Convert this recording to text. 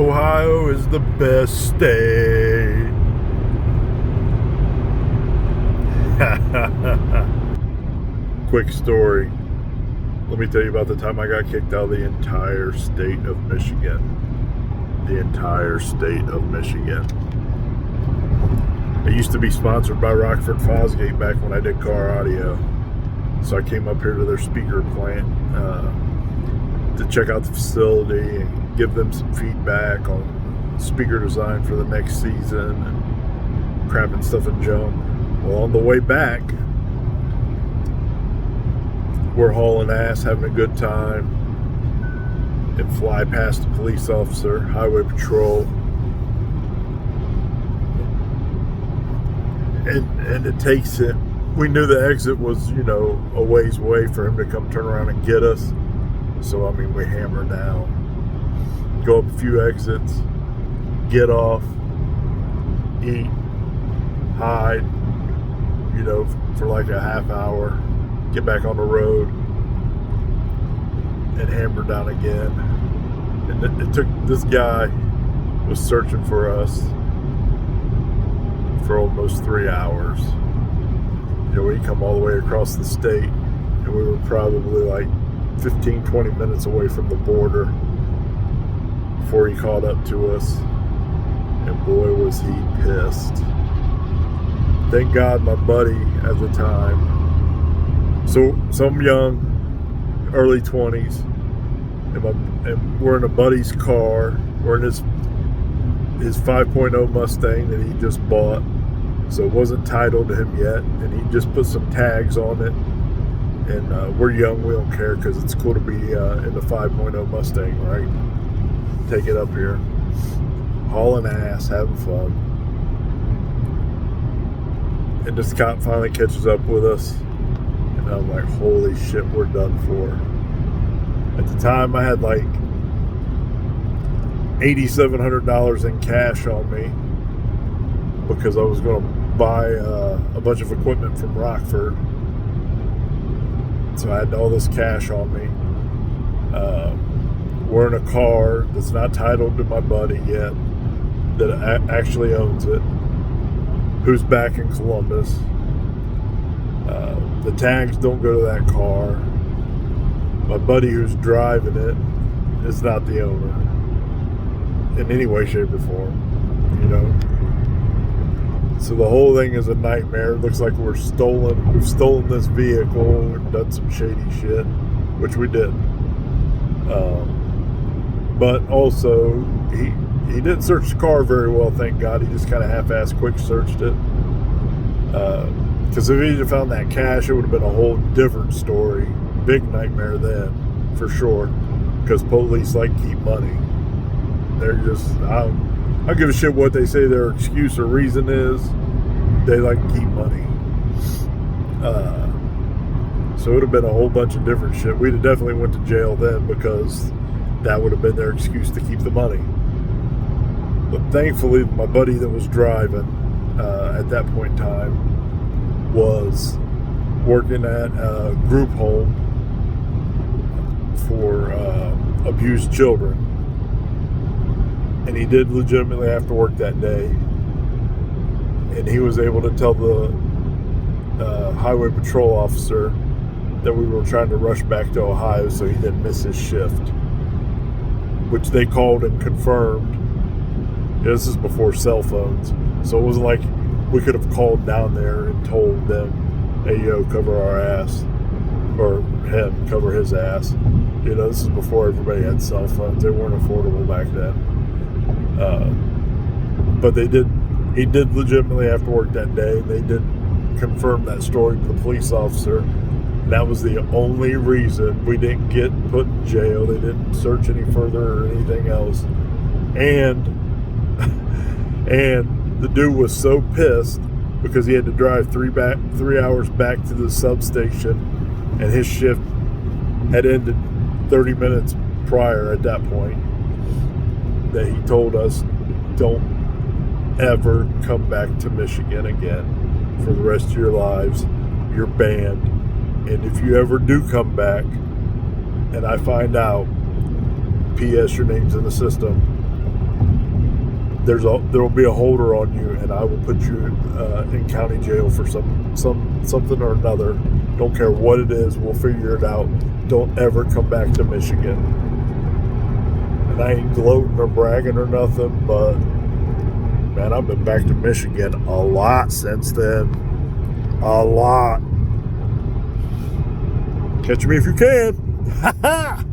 Ohio is the best state. Quick story. Let me tell you about the time I got kicked out of the entire state of Michigan. The entire state of Michigan. I used to be sponsored by Rockford Fosgate back when I did car audio. So I came up here to their speaker plant to check out the facility and give them some feedback on speaker design for the next season and crap and stuff and junk. Well, on the way back, we're hauling ass, having a good time, and fly past a police officer, highway patrol. And it takes it. We knew the exit was, a ways away for him to come turn around and get us. So, we hammer down, go up a few exits, get off, eat, hide, for like a half hour, get back on the road, and hammer down again. And it took, this guy was searching for us for almost 3 hours. We come all the way across the state, and we were probably like 15, 20 minutes away from the border before he caught up to us. And boy, was he pissed. Thank God my buddy at the time, so I'm young, early 20s, and we're in a buddy's car. We're in his 5.0 Mustang that he just bought. So it wasn't titled to him yet, and he just put some tags on it. And we're young, we don't care, because it's cool to be in the 5.0 Mustang, right? Take it up here, hauling ass, having fun. And this cop finally catches up with us, and I'm like, holy shit, we're done for. At the time, I had like $8,700 in cash on me because I was going to buy a bunch of equipment from Rockford. So I had all this cash on me. We're in a car that's not titled to my buddy yet, that actually owns it, who's back in Columbus. The tags don't go to that car. My buddy who's driving it is not the owner in any way, shape, or form, So the whole thing is a nightmare. It looks like we've stolen this vehicle and done some shady shit, which we did. But also, he didn't search the car very well, thank God. He just kind of half-assed quick searched it. Because if he had found that cash, it would have been a whole different story. Big nightmare then, for sure. Because police like keep money. They're just, I don't give a shit what they say their excuse or reason is. They like to keep money. So it would have been a whole bunch of different shit. We'd have definitely went to jail then, because that would have been their excuse to keep the money. But thankfully, my buddy that was driving at that point in time was working at a group home for abused children. And he did legitimately have to work that day. And he was able to tell the highway patrol officer that we were trying to rush back to Ohio so he didn't miss his shift, which they called and confirmed. This is before cell phones, so it wasn't like we could have called down there and told them, hey, cover our ass, or him, cover his ass. This is before everybody had cell phones. They weren't affordable back then. But he did legitimately have to work that day. They did confirm that story to the police officer. And that was the only reason we didn't get put in jail. They didn't search any further or anything else. And the dude was so pissed because he had to drive 3 hours back to the substation, and his shift had ended 30 minutes prior at that point, that he told us, don't ever come back to Michigan again for the rest of your lives. You're banned. And if you ever do come back and I find out, P.S. your name's in the system, there will be a holder on you, and I will put you in county jail for something or another. Don't care what it is. We'll figure it out. Don't ever come back to Michigan. And I ain't gloating or bragging or nothing, but man, I've been back to Michigan a lot since then. A lot. Catch me if you can. Ha ha!